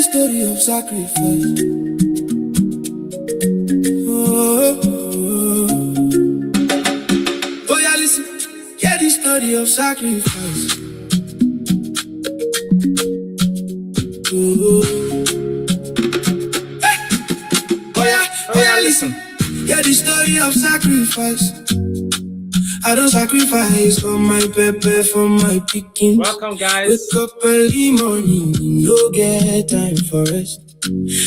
story of sacrifice. Oh, yeah, listen. Hear the story of sacrifice. Oh yeah, listen. Hear the story of sacrifice. I don't sacrifice for my pepper, for my pickings. Welcome, guys. Wake up early morning, no get time for rest.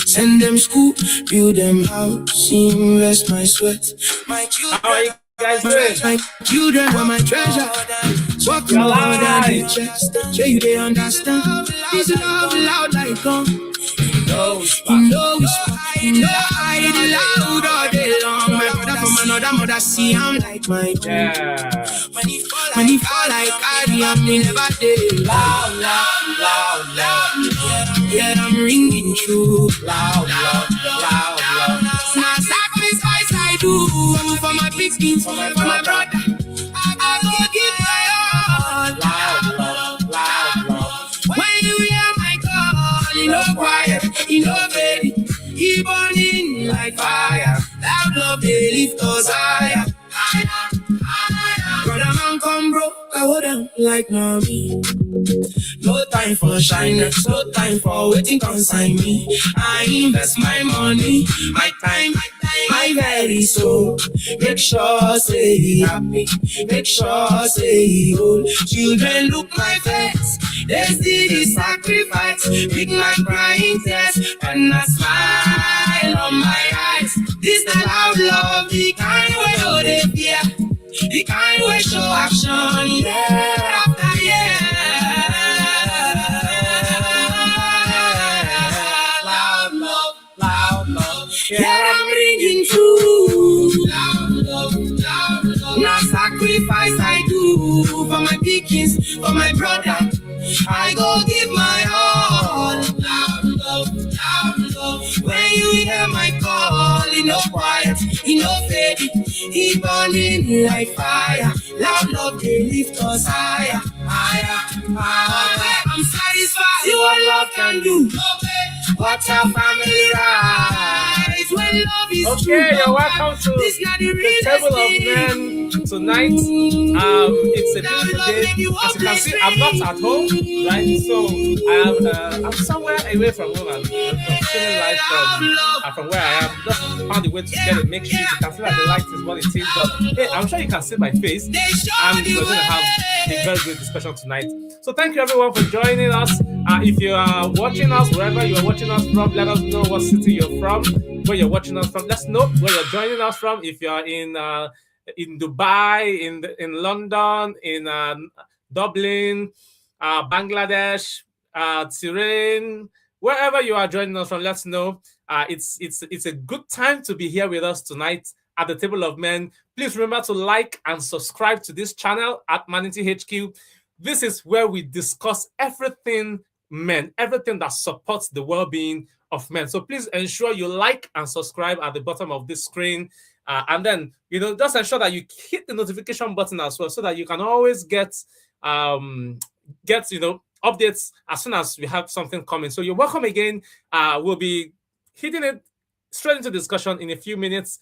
Send them school, build them house, invest my sweat. My children, how are you guys doing? My children are my treasure. Walking around the chest, so you they understand. This love loud like gun. You know I loud all day long. My brother from another mother, see I'm like my yeah. When he fall like carry, I'm never day. Loud. Yeah, I'm ringing true. Loud. Now sacrifice I do for my pickings, for my brother. I go give my all. Loud. When you hear my call, you know quiet, you know baby, he burning like fire. Loud love, they lift us higher. Brother man come bro, I hold them like Nami. No time for shyness, no time for waiting consign me. I invest my money, my time, my very soul. Make sure say he happy, make sure say he whole. Children look my face, they see the sacrifice. Big man crying tears and a smile on my eyes. This the loud love, the kind way how they fear, the kind way show action year after year. Loud love, yeah, I'm ringing true. Loud love. Now sacrifice I do for my pickings, for my brother. I go give my all. Loud love. When you hear my call, you know quiet, you know baby, he burning like fire. Loud love, they lift us higher. I'm satisfied. See what love can do. What our family rise when love is true. Okay, you're welcome to the Table of Men tonight. It's a beautiful day. As you can see, I'm not at home, right? So I'm somewhere away from home. I'm streaming live from where I am. Just found a way to get a makeshift. You can see that the light is what it is. But hey, I'm sure you can see my face. And we're going to have a very good discussion tonight. So thank you everyone for joining us. If you are watching us, wherever you are watching us from, let us know what city you're from, where you're watching us from. Let's know where you're joining us from. If you're in Dubai, in London, in Dublin, Bangladesh, Tehran, wherever you are joining us from, let's know. It's a good time to be here with us tonight at the Table of Men. Please remember to like and subscribe to this channel at ManityHQ. This is where we discuss everything men, everything that supports the well-being of men. So please ensure you like and subscribe at the bottom of this screen. And then, just ensure that you hit the notification button as well so that you can always get updates as soon as we have something coming. So you're welcome again. We'll be hitting it straight into discussion in a few minutes.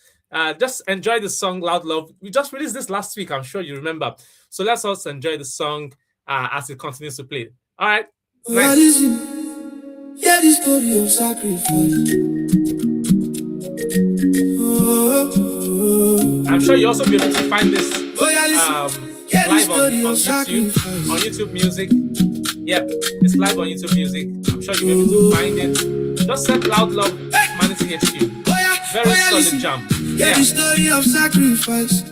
Just enjoy the song Loud Love. We just released this last week, I'm sure you remember. So let's also enjoy the song as it continues to play. All right. Nice. Yeah, the story of sacrifice. I'm sure you also be able to find this live on YouTube Music. Yep, it's live on YouTube Music. I'm sure you'll be able to find it. Just search Loud Love ManityHQ. Very solid jam. Yeah, the story of sacrifice.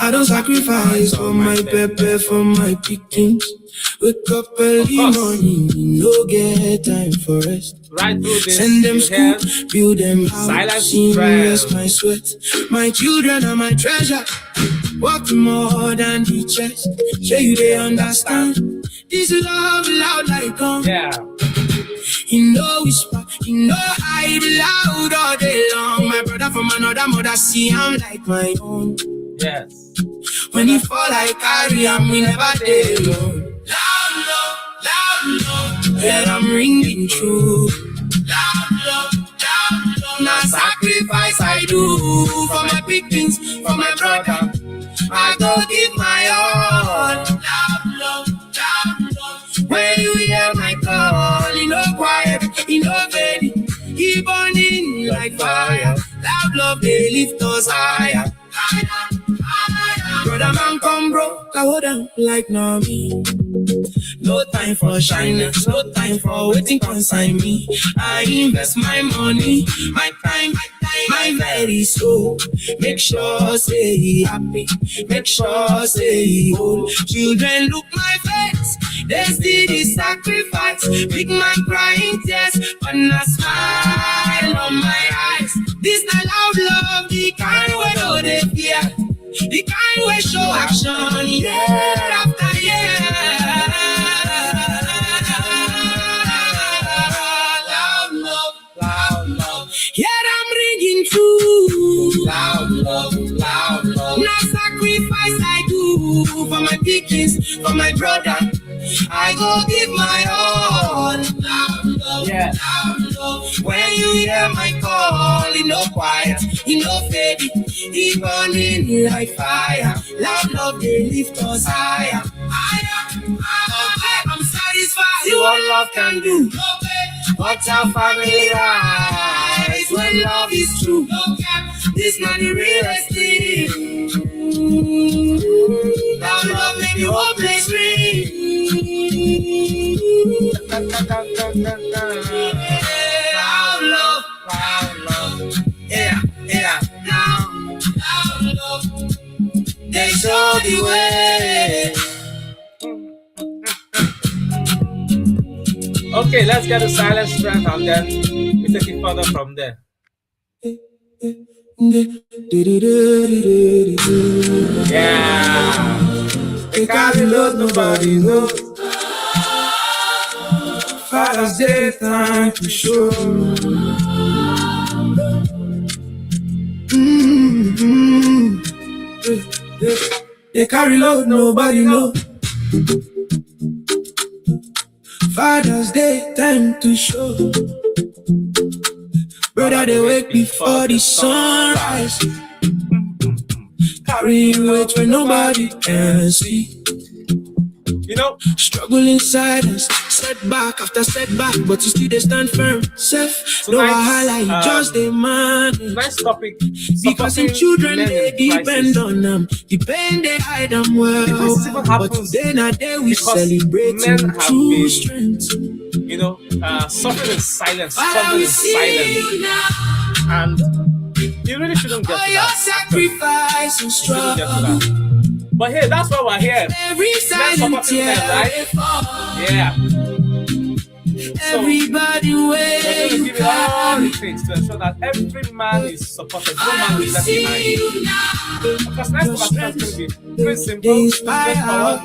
I don't sacrifice for my pepper, for my pickings. Wake up early morning, no get time for rest. Right through this, send them school, build them house, invest my sweat. My children are my treasure. Walk more than the chest. Sure you they understand. This love loud like gun. Yeah. Whisper, hide loud all day long. My brother from another mother, see I'm like my own. Yes. When he fall, I carry him, we never day alone. Loud love, Where I'm ringing true. Love, now sacrifice I do for my pickings, for my brother. I go give my all. Love. When you hear my call, you know quiet, you know baby, keep burning like fire. Love, they lift us higher. Brother man come broke, I hold on like no me. No time for shyness, no time for waiting consign me. I invest my money, my time, my very soul. Make sure say he happy, make sure say he whole. Children look my face, they see the sacrifice. Big man crying tears, but a smile on my eyes. This not love, the kind way no they fear, the kind way show action year after year. Yeah, I'm ringing true. Loud love. Now sacrifice I do for my pickings, for my brother. I go give my all. Loud love. When you hear my call, you know quiet, you know fading, he burning like fire. Loud love, they lift us higher. I'm satisfied. See what love can do. Watch our family rise when love is true. This not the realest thing. Now love make the whole place ring. Loud love. Yeah. Loud love. They show the way. Okay, let's get a silent strength and then we take it further from there. Yeah. They carry load, nobody knows. Father's Day time to show. They carry load, nobody knows. Father's Day time to show. Brother, they wake before the sunrise. Carry weight when nobody can see. You know, struggle in silence, setback after setback, but you still they stand firm. Self, no highlight, just a man. Nice topic. Because in children they depend on them, depend they hide them well. But today not day we celebrate true strength. You know, suffering in silence, struggling in silence, and you really shouldn't get to that. Sacrifice and struggle. But hey, that's why we're here. Let's support them, right? Yeah. Everybody we're going to give it all it takes to ensure that every man is supported. No man is left behind. Of course, next conversation is going to be pretty simple, straightforward.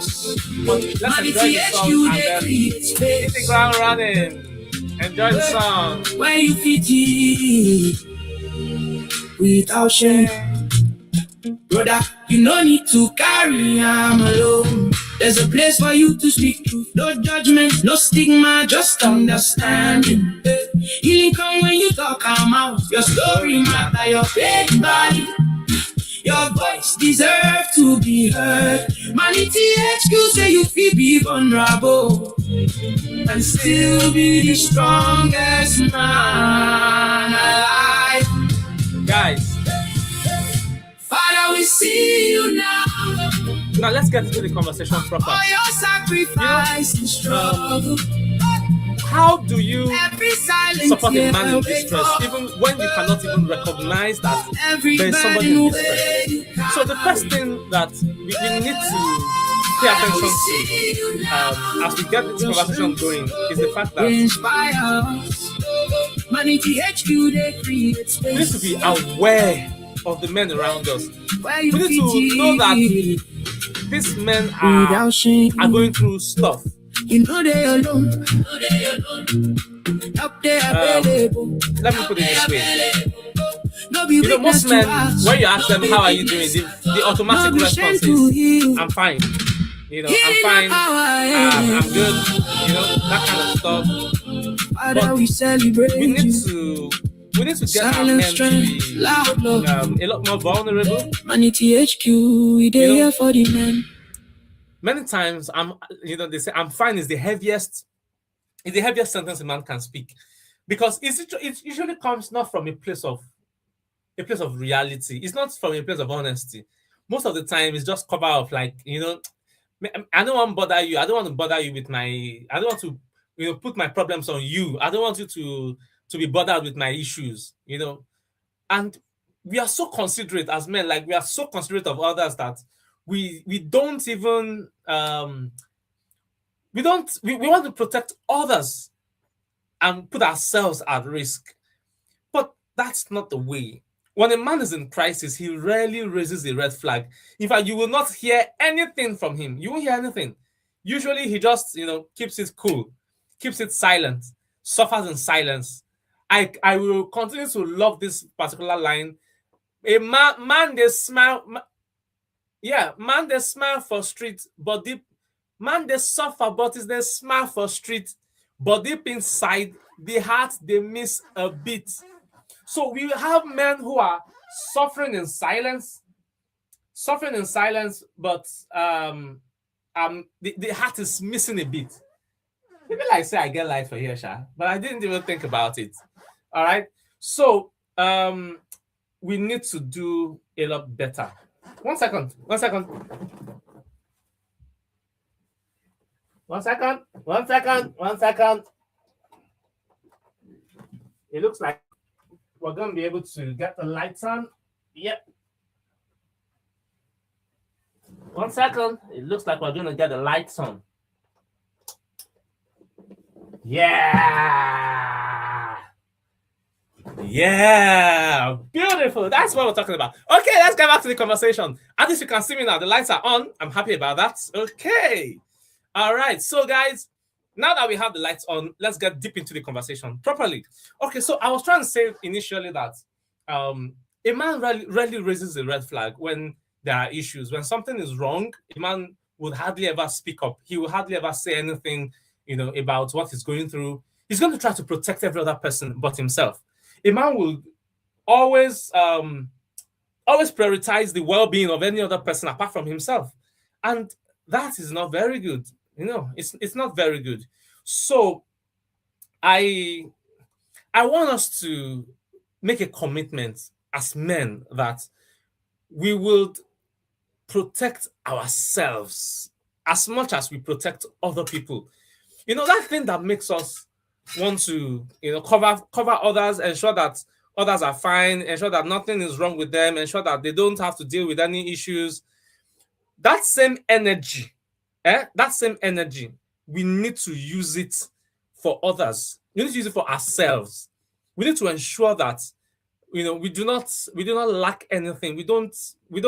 But let's enjoy the song and then hit the ground running. Enjoy the song. When you fit it without shame. Brother, you no need to carry I'm alone. There's a place for you to speak truth. No judgment, no stigma, just understanding. Healing come when you talk I'm out. Your story matter, your big body. Your voice deserve to be heard. ManityHQ say you feel be vulnerable and still be the strongest man alive. Guys, Father, we see you now. Now let's get into the conversation proper. All your sacrifice and struggle. How do you support a man in wait distress, for even when you cannot even recognize that there is somebody in distress? So the first thing that we need to pay attention to as we get this conversation going is the fact that we need to be aware of the men around us. We need to know that these men are going through stuff. You know they alone. Up there available. Let me put it this way. You know, most men, when you ask them how are you doing, the automatic response is I'm fine. I'm Healing fine, how I I'm am. good, that kind of stuff. Father, But we celebrate we need you. to we need to get our Silent men to strength, be loud love. a lot more vulnerable. ManityHQ, we You dey know, here for the men. many times they say I'm fine is the heaviest sentence a man can speak, because it usually comes not from a place of reality. It's not from a place of honesty. Most of the time, it's just cover of, like, I don't want to bother you. I don't want to bother you with my. I don't want to, put my problems on you. I don't want you to be bothered with my issues. And we are so considerate as men. Like, we are so considerate of others that we don't even we want to protect others and put ourselves at risk. But that's not the way. When a man is in crisis, he rarely raises a red flag. In fact, you will not hear anything from him. You won't hear anything. Usually, he just, keeps it cool, keeps it silent, suffers in silence. I will continue to love this particular line. A man they smile, yeah, man they smile for street, but deep man they suffer, but is they smile for street, but deep inside the heart they miss a beat. So we have men who are suffering in silence, but the heart is missing a bit. Maybe like say I get light for here, Sha, but I didn't even think about it. All right. So we need to do a lot better. One second. It looks like we're going to be able to get the lights on. Yep. 1 second. It looks like we're going to get the lights on. Yeah. Yeah. Beautiful. That's what we're talking about. Okay, let's get back to the conversation. At least you can see me now. The lights are on. I'm happy about that. Okay. All right. So, guys, now that we have the lights on, let's get deep into the conversation properly. Okay, so I was trying to say initially that a man rarely raises a red flag when there are issues. When something is wrong, a man would hardly ever speak up. He would hardly ever say anything, about what he's going through. He's going to try to protect every other person but himself. A man will always prioritize the well-being of any other person apart from himself, and that is not very good. It's not very good. So I want us to make a commitment as men that we will protect ourselves as much as we protect other people. That thing that makes us want to, cover others, ensure that others are fine, ensure that nothing is wrong with them, ensure that they don't have to deal with any issues. That same energy, we need to use it for others. We need to use it for ourselves. We need to ensure that we do not lack anything. We don't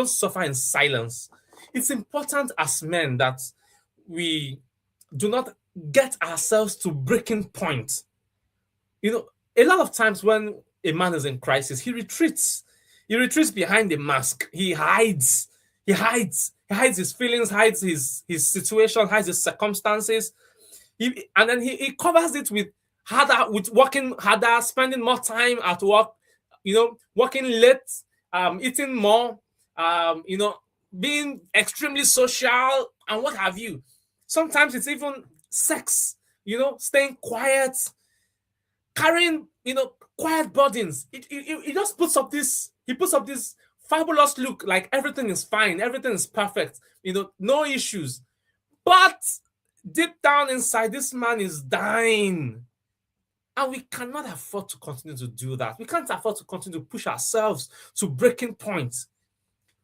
suffer in silence. It's important as men that we do not get ourselves to breaking point. A lot of times when a man is in crisis, he retreats. He retreats behind the mask. He hides. He hides his feelings, hides his situation, hides his circumstances. And then he covers it with working harder, spending more time at work, working late, eating more, being extremely social and what have you. Sometimes it's even sex, staying quiet, carrying, quiet burdens. He just puts up this fabulous look, like everything is fine, everything is perfect, no issues. But deep down inside, this man is dying. And we cannot afford to continue to do that. We can't afford to continue to push ourselves to breaking points.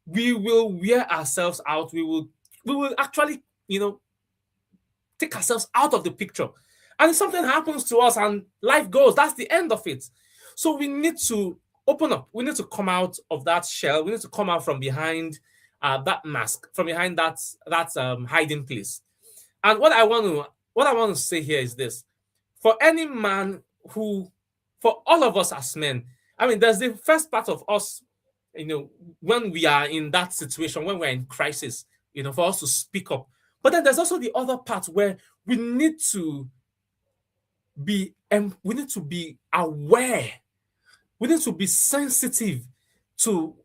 We will wear ourselves out. We will actually, take ourselves out of the picture. And if something happens to us and life goes, that's the end of it. So we need to open up. We need to come out of that shell. We need to come out from behind that mask, from behind that hiding place. And what I want to say here is this: for any man for all of us as men, I mean, there's the first part of us, when we are in that situation, when we're in crisis, for us to speak up. But then there's also the other part where we need to we need to be aware. We need to be sensitive to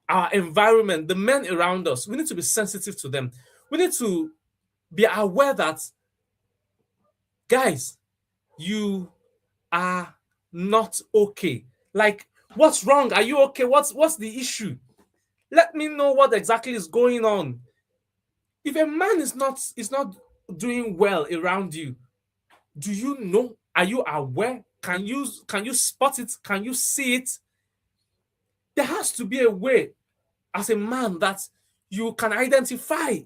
our environment, the men around us. We need to be sensitive to them. We need to be aware that, guys, you are not okay. Like, what's wrong? Are you okay? What's the issue? Let me know what exactly is going on. If a man is not doing well around you, do you know? Are you aware? Can you spot it? Can you see it? There has to be a way as a man that you can identify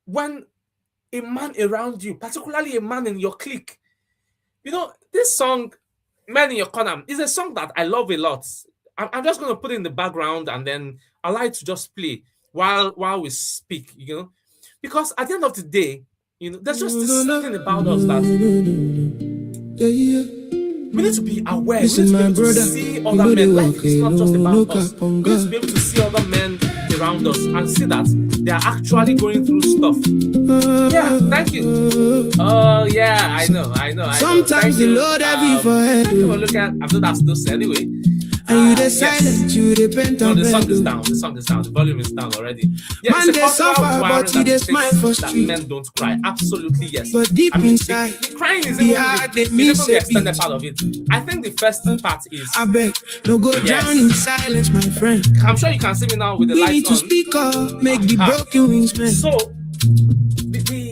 when a man around you, particularly a man in your clique. This song, "Man in Your Corner," is a song that I love a lot. I'm just going to put it in the background and then allow it to just play while we speak, because at the end of the day, there's just this something about us that we need to be aware. We need to be able to see other men. Life is not just about us. We need to be able to see other men around us and see that they are actually going through stuff. Yeah, thank you. Oh yeah, I know. Sometimes the Lord have you for Thank you for looking at. I'm not asked those anyway. And you the silent, you the bent No, on the song is bend. down. The song is down. The volume is down already. Yeah, Man, it's a they suffer, cultural but wiring you that they states smile for that street. men don't cry. Absolutely yes. But deep inside, Crying is the even heart the, they miss the a extended beat. part of it. I think the first part is. I beg, no go Yes. down in silence, my friend. I'm sure you can see me now with the We need lights to on. speak up, make the Ah. broken wings mend. So,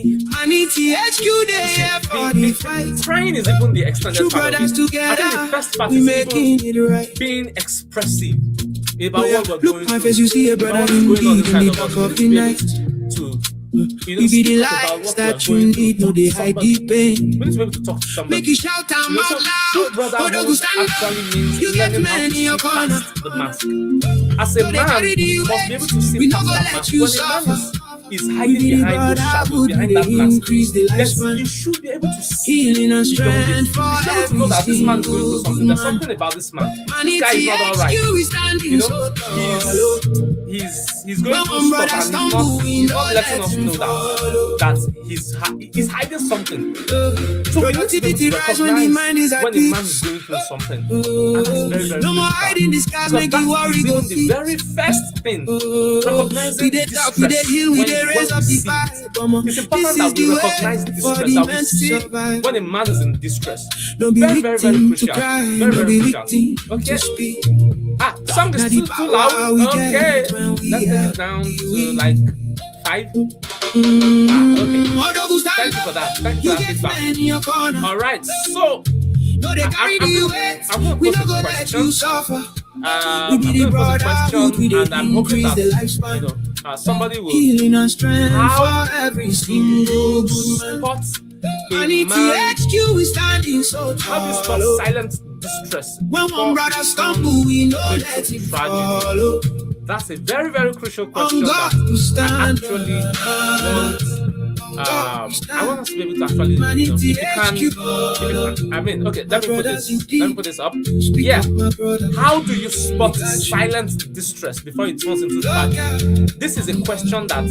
ManityHQ, they here for the fight. crying is even the extended Two part of brothers it. I think together, the first part we is making even it right. being expressive about Oh, yeah. what we're Look going my through. face, you see a about brother what's in going on need in inside the of us. dark We of need the to be night. able to We be the speak about lights what we are that you going need, through. no they hide Somebody. the pain. We need to be able to talk to somebody. Make you shout out So out true loud. brotherhood Odogu stand actually up. means You get learning how men to in your see corner. past the mask. As a So they man, carry the you must be able to see We not past gonna that let mask. you When a man suffer. is We hiding be the behind those shadows, brotherhood, we behind they that mask, increase the lifespan. you should be able to see Healing and beyond it. strength You for should be able to every know that this man is going through single something. There's man. something about this man. This guy is not all right. ManityHQ is standing so tall. He's going When through one stuff brother and stumble, we he's know not letting let us him know follow. that he's hiding something. So we need to be able Productivity to rise when the recognize mind is at when a man peace. is going through something. And that's very, very No more critical. hiding the scars, Because make you that worry, is go even the see. very first thing. We Recognizing dey talk, we dey distress heal, we when dey raise we up the see it. vibe. Omo, It's this important is that we the recognize way for distress, the that we men to see survive. when a man is in distress. Don't be Very, very, very victim to crucial. cry, Very, don't very be crucial. victim Okay. to speak. The song Now is the too loud. power we Okay. get when we Let's take help it down the to weak. like 5. Okay. Odogu stand Thank you for up. that. Thank you You for that get feedback. men in your corner. All right. So No, they carry the weight. I'm gonna We pose not a gonna let question. you suffer. We I'm be the going to pose a brotherhood, we question, dey and I'm hoping increase that the lifespan. somebody will Healing and strength how for every do single you man. spot a man? ManityHQ is standing so How do you spot tall. silent distress When one before brother it stumble, we know turns let into him tragedy? follow. That's a very, very crucial question On God we that stand. actually I want us to be able to actually, if you can, I mean, okay, let me put this up. Yeah. How do you spot silent distress before it turns into tragedy? This is a question that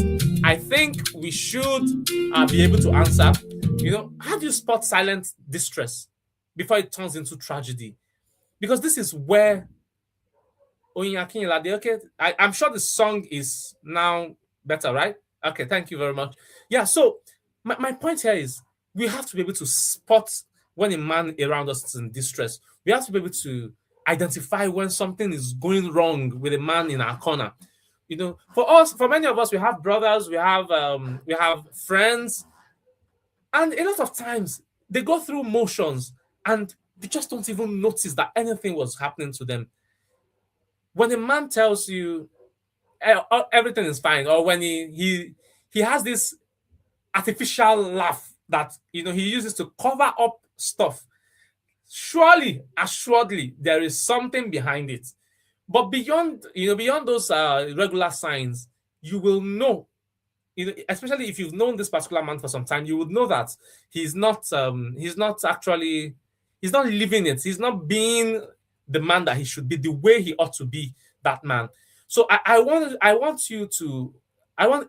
I think we should be able to answer. How do you spot silent distress before it turns into tragedy? Because this is where okay, I'm sure the song is now better, right? Okay, thank you very much. Yeah, so my point here is we have to be able to spot when a man around us is in distress. We have to be able to identify when something is going wrong with a man in our corner. For many of us, we have brothers, we have friends, and a lot of times they go through motions and they just don't even notice that anything was happening to them. When a man tells you everything is fine, or when he has this artificial laugh that he uses to cover up stuff, assuredly, there is something behind it. But beyond those regular signs, you will know. Especially if you've known this particular man for some time, you would know that he's not living it. He's not being the man that he should be, the way he ought to be, that man. So I want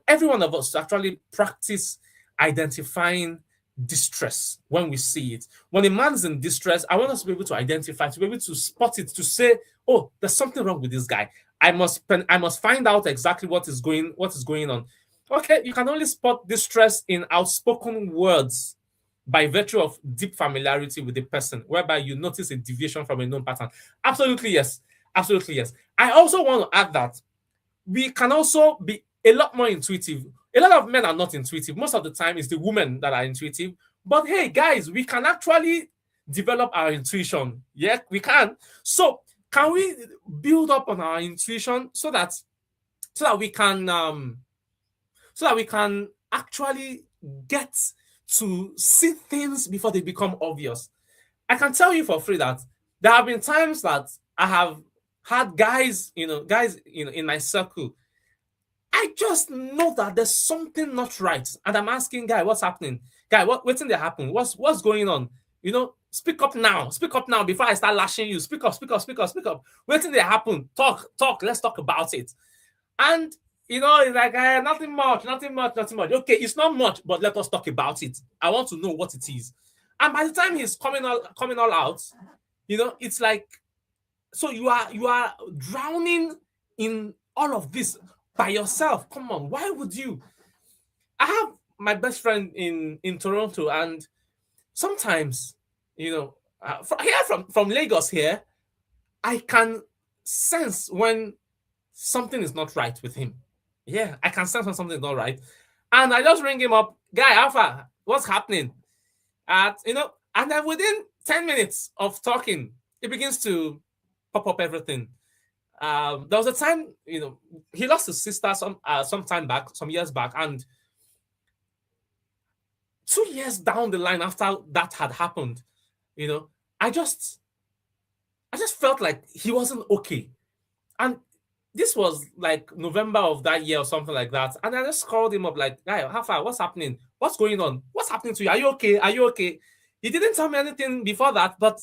every one of us to actually practice identifying distress when we see it. When a man's in distress, I want us to be able to identify, to be able to spot it, to say, "Oh, there's something wrong with this guy. I must find out exactly what is going on." Okay, you can only spot distress in outspoken words by virtue of deep familiarity with the person, whereby you notice a deviation from a known pattern. Absolutely yes. Absolutely yes. I also want to add that we can also be a lot more intuitive. A lot of men are not intuitive. Most of the time, it's the women that are intuitive. But hey, guys, we can actually develop our intuition. Yeah, we can. So, can we build up on our intuition so that we can actually get to see things before they become obvious? I can tell you for free that there have been times that I have had guys, in my circle. I just know that there's something not right, and I'm asking, guy, what's happening? Guy, what's in there happen? What's going on? Speak up now. Speak up now before I start lashing you. Speak up. Speak up. Speak up. Speak up. What's in there happen? Talk. Talk. Let's talk about it. And it's like nothing much, nothing much, nothing much. Okay, it's not much, but let us talk about it. I want to know what it is. And by the time he's coming all out, it's like, so you are drowning in all of this by yourself. Come on, why would you? I have my best friend in Toronto, and sometimes, from Lagos here, I can sense when something is not right with him. Yeah, I can sense when something is not right, and I just ring him up, guy, Alpha, what's happening? And then within 10 minutes of talking, it begins to pop up everything. There was a time, he lost his sister some time back, some years back, and 2 years down the line after that had happened, I just felt like he wasn't okay. And this was like November of that year or something like that. And I just called him up like, guy, how far? What's happening? What's going on? What's happening to you? Are you okay? Are you okay? He didn't tell me anything before that, but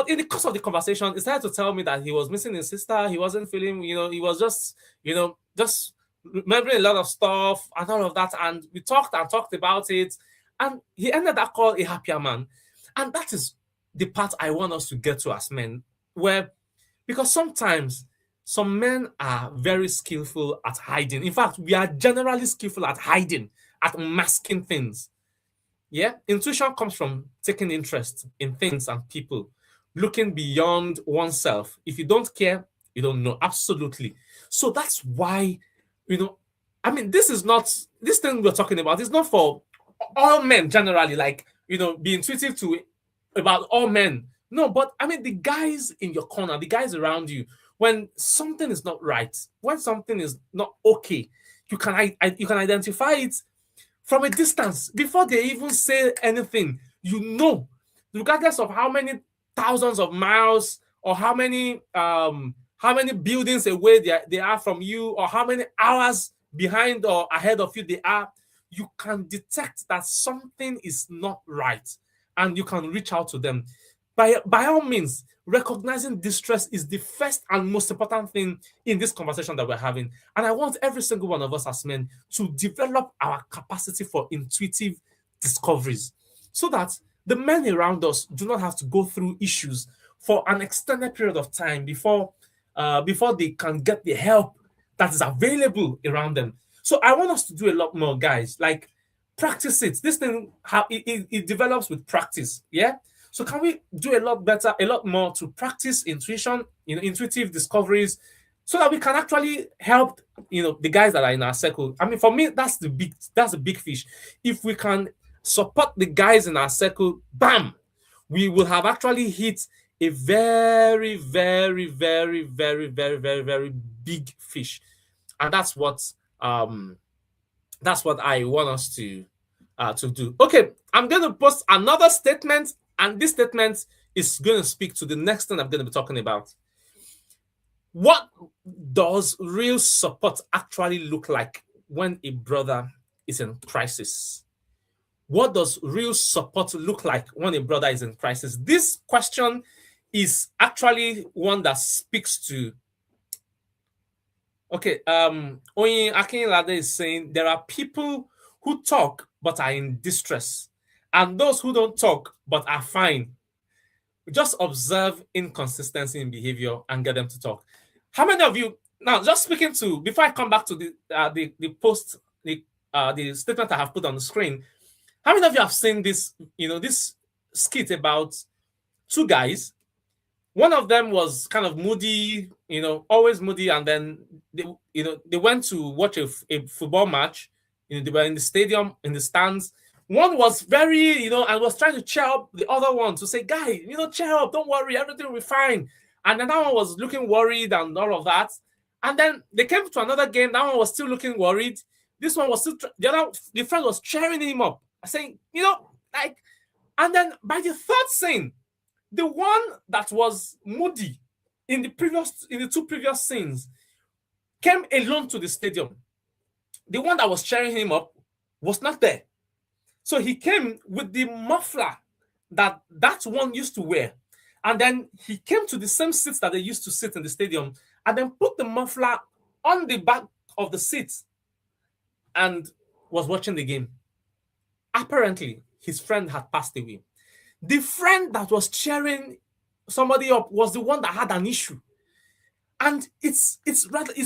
in the course of the conversation, he started to tell me that he was missing his sister. He wasn't feeling, he was just remembering a lot of stuff and all of that. And we talked and talked about it. And he ended that call a happier man. And that is the part I want us to get to as men, because sometimes some men are very skillful at hiding. In fact, we are generally skillful at hiding, at masking things. Yeah, intuition comes from taking interest in things and people, looking beyond oneself. If you don't care, you don't know. Absolutely. So that's why, this thing we're talking about is not for all men generally, like, be intuitive to about all men. No, but the guys in your corner, the guys around you, when something is not right, when something is not okay, you can identify it from a distance before they even say anything. Regardless of how many thousands of miles or how many buildings away they are from you, or how many hours behind or ahead of you they are, you can detect that something is not right, and you can reach out to them. By all means, recognizing distress is the first and most important thing in this conversation that we're having. And I want every single one of us as men to develop our capacity for intuitive discoveries, so that the men around us do not have to go through issues for an extended period of time before they can get the help that is available around them. So I want us to do a lot more, guys. Like, practice it. This thing, it develops with practice. Yeah. So can we do a lot better, a lot more to practice intuition, intuitive discoveries, so that we can actually help, the guys that are in our circle. For me, that's the big fish. If we can support the guys in our circle, bam, we will have actually hit a very, very, very, very, very, very, very big fish. And that's what I want us to do. Okay, I'm going to post another statement, and this statement is going to speak to the next thing I'm going to be talking about. What does real support actually look like when a brother is in crisis? What does real support look like when a brother is in crisis? This question is actually one that speaks to. Okay, Oyin Akinlade is saying there are people who talk but are in distress, and those who don't talk but are fine. Just observe inconsistency in behavior and get them to talk. How many of you now? Just speaking to before I come back to the post the statement I have put on the screen. How many of you have seen this? This skit about two guys. One of them was kind of moody, always moody, and then they went to watch a football match. They were in the stadium, in the stands. One was very, and was trying to cheer up the other one to say, "Guy, cheer up, don't worry, everything will be fine." And then that one was looking worried and all of that. And then they came to another game. That one was still looking worried. This one was still the friend was cheering him up, saying, like. And then by the third scene, the one that was moody in the two previous scenes came alone to the stadium. The one that was cheering him up was not there. So he came with the muffler that one used to wear. And then he came to the same seats that they used to sit in the stadium and then put the muffler on the back of the seat and was watching the game. Apparently, his friend had passed away. The friend that was cheering somebody up was the one that had an issue. And it's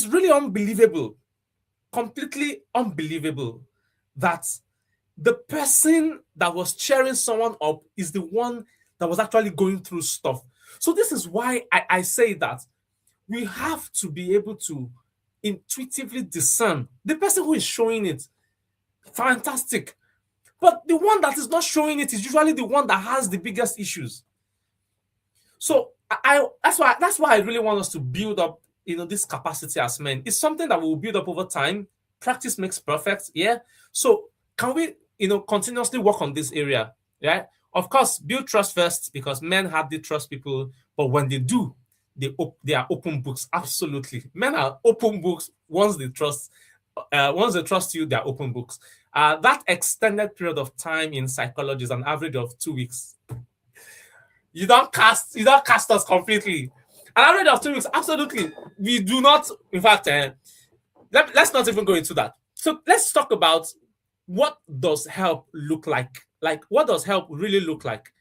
really unbelievable, completely unbelievable that the person that was cheering someone up is the one that was actually going through stuff. So this is why I say that we have to be able to intuitively discern the person who is showing it. Fantastic. But the one that is not showing it is usually the one that has the biggest issues. So that's why I really want us to build up, this capacity as men. It's something that we will build up over time. Practice makes perfect. Yeah. So can we, continuously work on this area? Yeah. Of course, build trust first, because men hardly trust people. But when they do, they are open books. Absolutely. Men are open books. Once they trust you, they are open books. That extended period of time in psychology is an average of 2 weeks. You don't cast us completely. An average of 2 weeks, absolutely. We do not, in fact, let's not even go into that. So let's talk about what does help look like. Like, what does help really look like?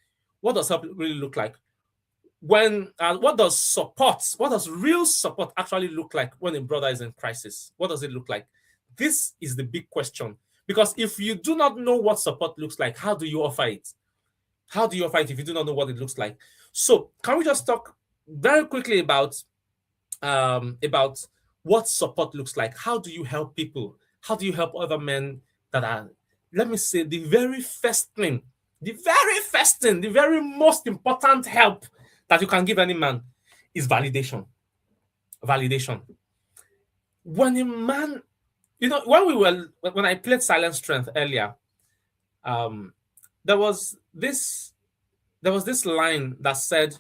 What does help really look like? What does real support actually look like when a brother is in crisis? What does it look like? This is the big question. Because if you do not know what support looks like, how do you offer it? How do you offer it if you do not know what it looks like? So can we just talk very quickly about what support looks like? How do you help people? How do you help other men that are, let me say, the very most important help that you can give any man is validation. Validation. When a man, when I played Silent Strength earlier, there was this line that said,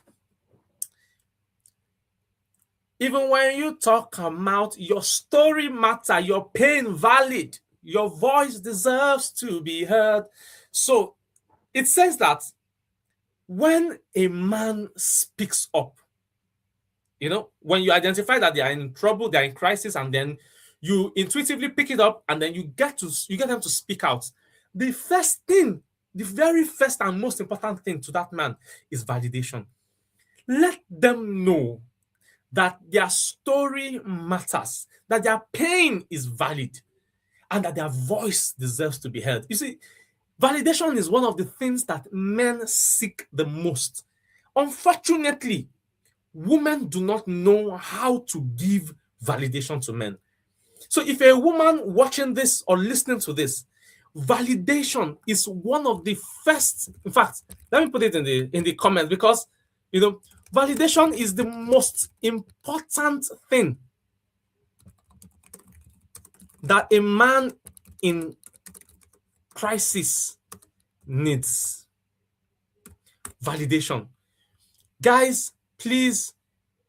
even when you talk out, your story matter, your pain valid, your voice deserves to be heard. So it says that when a man speaks up, when you identify that they are in trouble, they are in crisis, and then you intuitively pick it up, and then you get them to speak out. The very first and most important thing to that man is validation. Let them know that their story matters, that their pain is valid, and that their voice deserves to be heard. You see, validation is one of the things that men seek the most. Unfortunately, women do not know how to give validation to men. So if a woman watching this or listening to this, validation is one of the first. In fact, let me put it in the comment, because validation is the most important thing that a man in crisis needs. Validation. Guys, please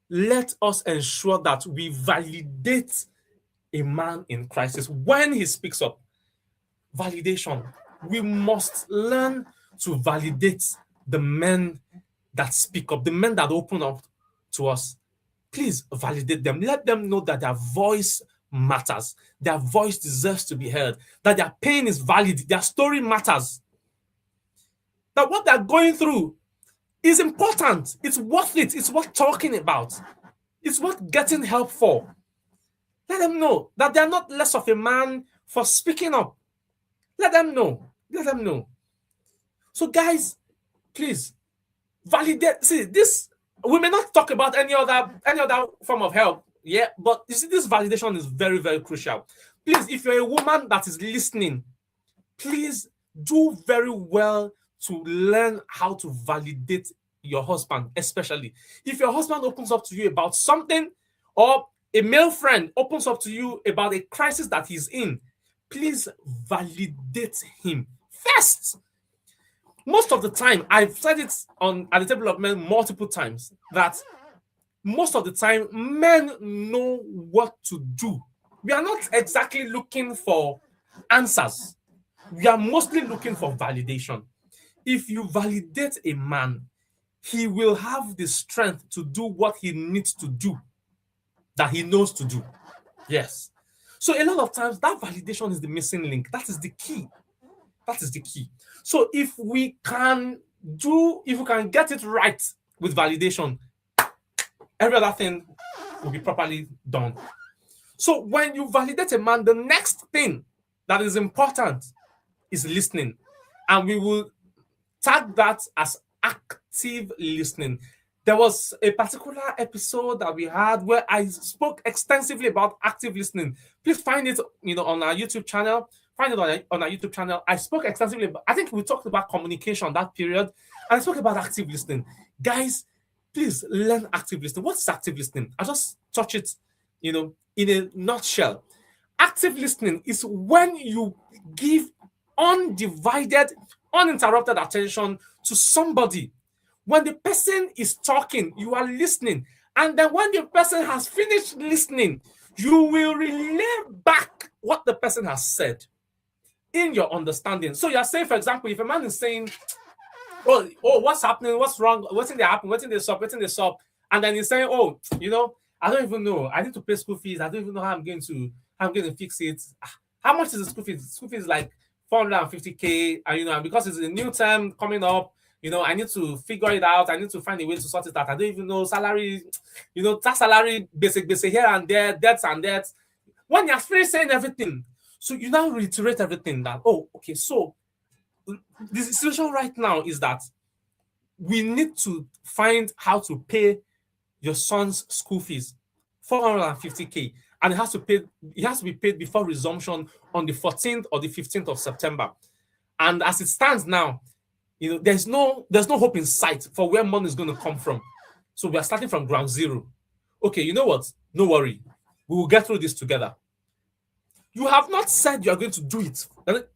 let us ensure that we validate a man in crisis when he speaks up. Validation. We must learn to validate the men that speak up, the men that open up to us. Please validate them. Let them know that their voice matters. Their voice deserves to be heard. That their pain is valid. Their story matters. That what they're going through is important. It's worth it. It's worth talking about. It's worth getting help for. Let them know that they're not less of a man for speaking up. Let them know. Let them know. So, guys, please validate. See, this we may not talk about any other form of help. Yeah, but you see, this validation is very, very crucial. Please, if you're a woman that is listening, please do very well to learn how to validate your husband, especially if your husband opens up to you about something, or a male friend opens up to you about a crisis that he's in. Please validate him first. Most of the time, I've said it at the table of men multiple times, that most of the time men know what to do. We are not exactly looking for answers. We are mostly looking for validation. If you validate a man, he will have the strength to do what he needs to do, that he knows to do. Yes. So a lot of times that validation is the missing link. That is the key. That is the key. So if we can get it right with validation, every other thing will be properly done. So when you validate a man, the next thing that is important is listening. And we will tag that as active listening. There was a particular episode that we had where I spoke extensively about active listening. Please find it, on our YouTube channel. Find it on our YouTube channel. I spoke extensively. I think we talked about communication that period, and I spoke about active listening. Guys, please learn active listening. What is active listening? I'll just touch it, in a nutshell. Active listening is when you give undivided, uninterrupted attention to somebody. When the person is talking, you are listening. And then when the person has finished listening, you will relay back what the person has said in your understanding. So you're saying, for example, if a man is saying, oh, what's happening? What's wrong? What's in the happen? What's in the shop? What's in the shop? And then he's saying, oh, I don't even know. I need to pay school fees. I don't even know how I'm going to fix it. How much is the school fees? School fees is like 450K. And because it's a new term coming up, I need to figure it out. I need to find a way to sort it out. I don't even know salary, that salary, basic here and there, debts and debts. When you're finished saying everything, so you now reiterate everything that, oh, okay, so the situation right now is that we need to find how to pay your son's school fees, 450K, and it has to be paid before resumption on the 14th or the 15th of September. And as it stands now, there's no hope in sight for where money is going to come from. So we are starting from ground zero. Okay, you know what? No worry. We will get through this together. You have not said you are going to do it.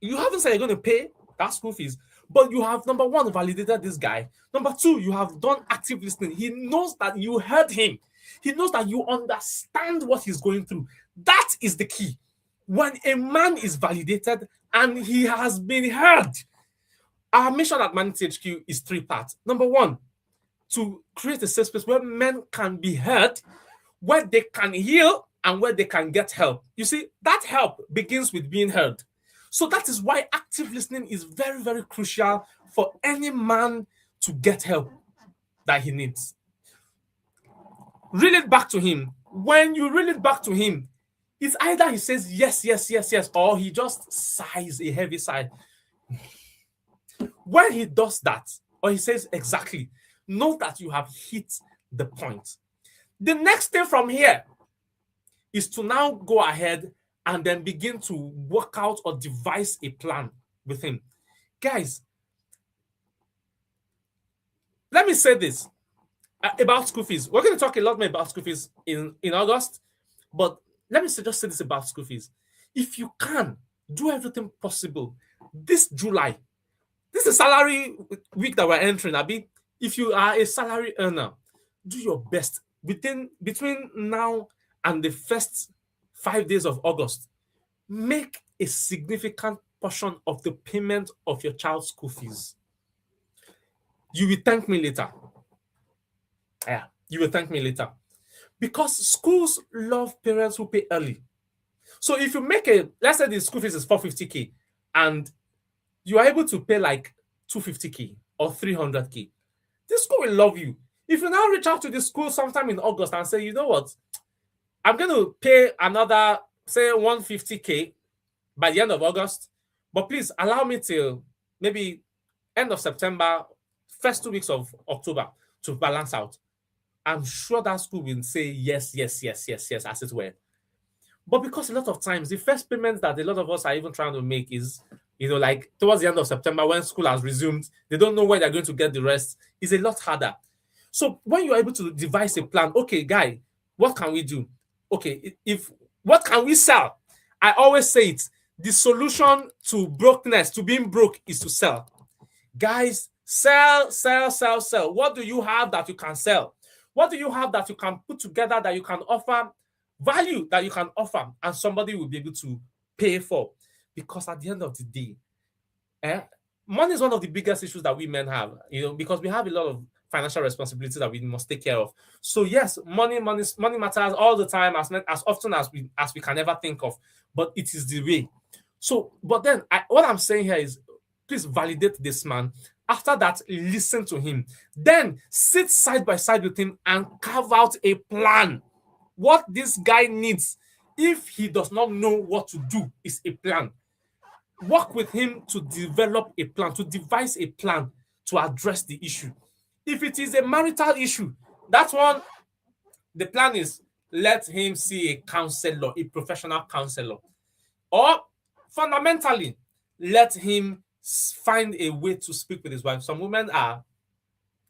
You haven't said you're going to pay that school fees, but you have, number one, validated this guy. Number two, you have done active listening. He knows that you heard him. He knows that you understand what he's going through. That is the key. When a man is validated and he has been heard, our mission at ManityHQ is 3 parts. Number one, to create a safe space where men can be heard, where they can heal, and where they can get help. You see, that help begins with being heard. So that is why active listening is very, very crucial for any man to get help that he needs. Reel it back to him. When you reel it back to him, it's either he says yes, yes, yes, yes, or he just sighs a heavy sigh. When he does that, or he says exactly, know that you have hit the point. The next thing from here is to now go ahead and then begin to work out or devise a plan with him. Guys, let me say this about school fees. We're going to talk a lot more about school fees in August, but let me just say this about school fees. If you can, do everything possible this July. This is salary week that we're entering, Abi. If you are a salary earner, do your best between now and the first 5 days of August. Make a significant portion of the payment of your child's school fees. You will thank me later. Yeah, you will thank me later. Because schools love parents who pay early. So if you make a, let's say the school fees is 450K and you are able to pay like 250K or 300K, the school will love you. If you now reach out to the school sometime in August and say, you know what, I'm going to pay another, say 150K by the end of August, but please allow me till maybe end of September, first 2 weeks of October to balance out. I'm sure that school will say yes, yes, yes, yes, yes, as it were. But because a lot of times the first payment that a lot of us are even trying to make is, like towards the end of September when school has resumed, they don't know where they're going to get the rest, is a lot harder. So when you're able to devise a plan, okay, guy, what can we do? Okay, if what can we sell? I always say it. The solution to brokenness, to being broke, is to sell. Guys, sell, sell, sell, sell. What do you have that you can sell? What do you have that you can put together that you can offer value that you can offer and somebody will be able to pay for? Because at the end of the day, money is one of the biggest issues that we men have, because we have a lot of financial responsibilities that we must take care of. So yes, money matters all the time, as often as we can ever think of, but it is the way. So, but then what I'm saying here is, please validate this man. After that, listen to him. Then sit side by side with him and carve out a plan. What this guy needs, if he does not know what to do, is a plan. Work with him to develop a plan, to devise a plan to address the issue. If it is a marital issue, that one, the plan is let him see a counselor, a professional counselor. Or fundamentally, let him find a way to speak with his wife. Some women are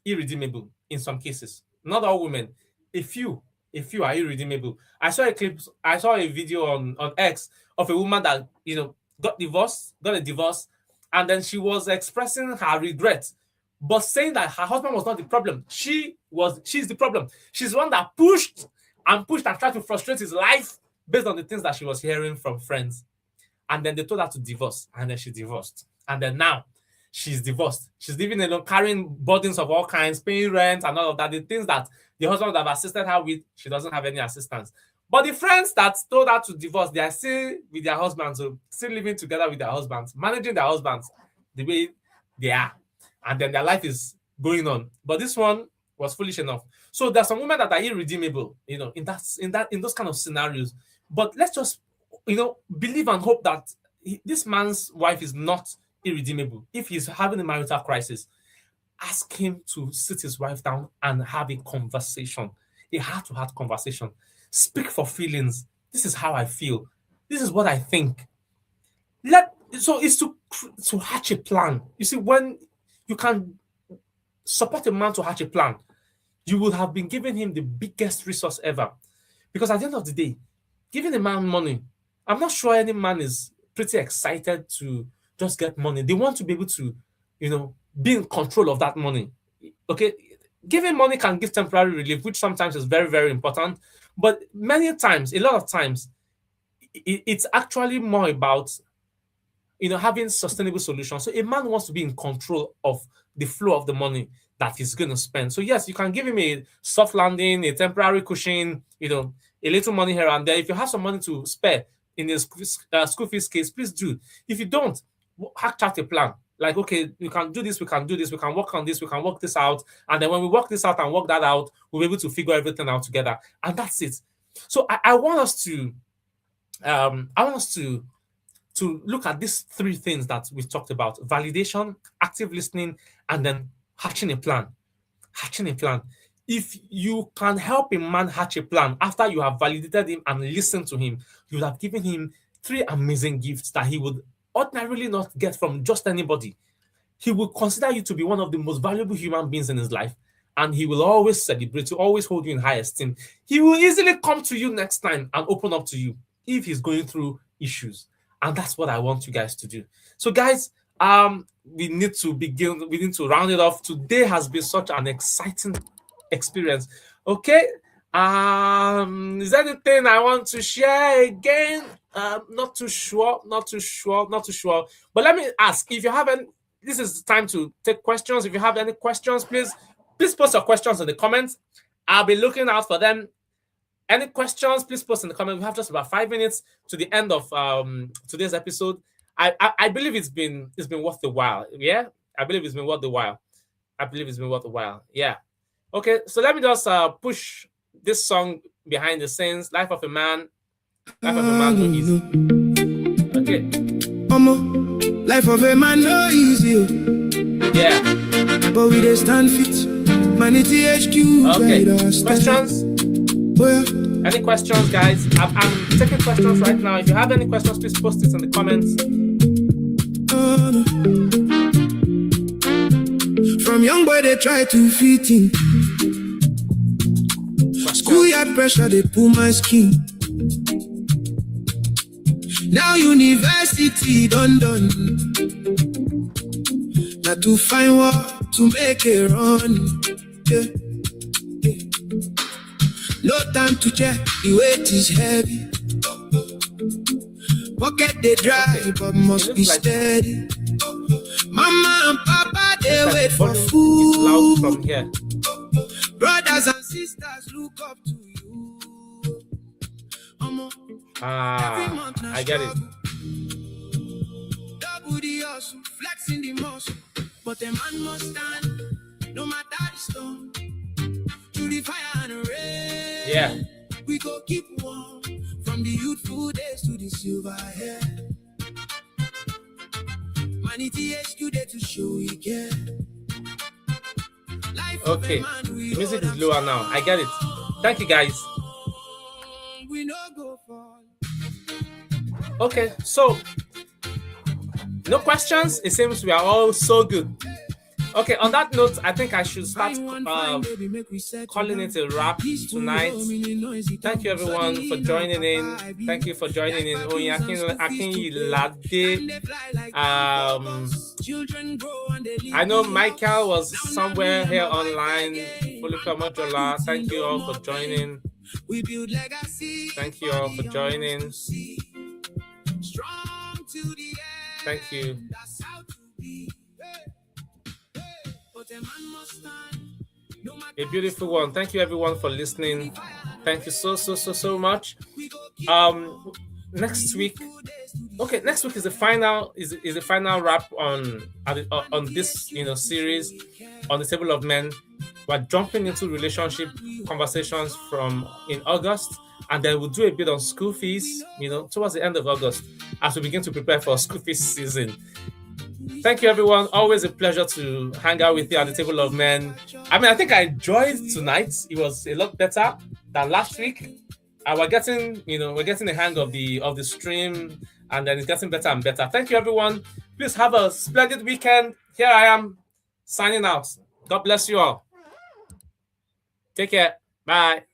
irredeemable in some cases. Not all women. A few are irredeemable. I saw a video on X of a woman that got a divorce, and then she was expressing her regret, but saying that her husband was not the problem. She's the problem. She's the one that pushed and tried to frustrate his life based on the things that she was hearing from friends. And then they told her to divorce, and then she divorced. And then now she's divorced. She's living alone, carrying burdens of all kinds, paying rent and all of that. The things that the husband would have assisted her with, she doesn't have any assistance. But the friends that told her to divorce, they are still with their husbands, so still living together with their husbands, managing their husbands the way they are. And then their life is going on. But this one was foolish enough. So there's some women that are irredeemable, in those kind of scenarios. But let's just, believe and hope that this man's wife is not irredeemable. If he's having a marital crisis, ask him to sit his wife down and have a conversation, a heart-to-heart conversation. Speak for feelings. This is how I feel. This is what I think. So it's to hatch a plan. You see, when you can support a man to hatch a plan, you will have been giving him the biggest resource ever. Because at the end of the day, giving a man money, I'm not sure any man is pretty excited to just get money. They want to be able to, be in control of that money. Okay, giving money can give temporary relief, which sometimes is very, very important. But many times, a lot of times, it's actually more about, having sustainable solutions. So a man wants to be in control of the flow of the money that he's going to spend. So yes, you can give him a soft landing, a temporary cushion, a little money here and there. If you have some money to spare in the school fees case, please do. If you don't, hatch out a plan. Like, okay, we can do this, we can do this, we can work on this, we can work this out. And then when we work this out and work that out, we'll be able to figure everything out together. And that's it. So I want us to look at these three things that we talked about: validation, active listening, and then hatching a plan. Hatching a plan. If you can help a man hatch a plan after you have validated him and listened to him, you would have given him three amazing gifts that he would ordinarily not get from just anybody. He will consider you to be one of the most valuable human beings in his life, and he will always celebrate you, always hold you in high esteem. He will easily come to you next time and open up to you if he's going through issues. And that's what I want you guys to do. So guys, we need to round it off. Today has been such an exciting experience. Okay. Is there anything I want to share again? Not too sure. But let me ask, if you have any, this is the time to take questions. If you have any questions, please post your questions in the comments. I'll be looking out for them Any questions, please post in the comment. We have just about 5 minutes to the end of today's episode. I believe it's been worth the while. Yeah, I believe it's been worth the while. Yeah. Okay, so let me just push this song behind the scenes. Life of a man. Life of a man no easy. Okay. Life of a man no easy. Yeah. But we dey stand fit. ManityHQ. Okay. Questions? Any questions, guys? I'm taking questions right now. If you have any questions, please post it in the comments. From young boy, they try to fit in. Schoolyard pressure, they pull my skin. Now university done. Now to find what to make it run. Yeah. No time to check, the weight is heavy. Pocket they dry, but must be steady. Mama and Papa, they wait for food. It's loud from here. Brothers and sisters look up to you. I get it. Double the hustle, flexing the muscle. But a man must stand, no matter the storm. Through the fire and the rain. Yeah. We go keep warm. From the youthful days to the silver hair. ManityHQ there to show we care. Okay, the music is lower now. I get it. Thank you, guys. Okay, so no questions. It seems we are all so good. Okay, on that note, I think I should start calling it a wrap tonight. Thank you, everyone, for joining in. Thank you for joining in. I know Michael was somewhere here online. Thank you all for joining. Thank you all for joining. Thank you. A beautiful one. Thank you, everyone, for listening. Thank you so much. Next week. Okay, next week is the final wrap on this series on the Table of Men. We're jumping into relationship conversations from in August, and then we'll do a bit on school fees, towards the end of August as we begin to prepare for school fees season. Thank you, everyone. Always a pleasure to hang out with you at the Table of Men. I think I enjoyed tonight. It was a lot better than last week. We're getting the hang of the stream, and then it's getting better and better. Thank you, everyone. Please have a splendid weekend. Here I am signing out. God bless you all. Take care. Bye.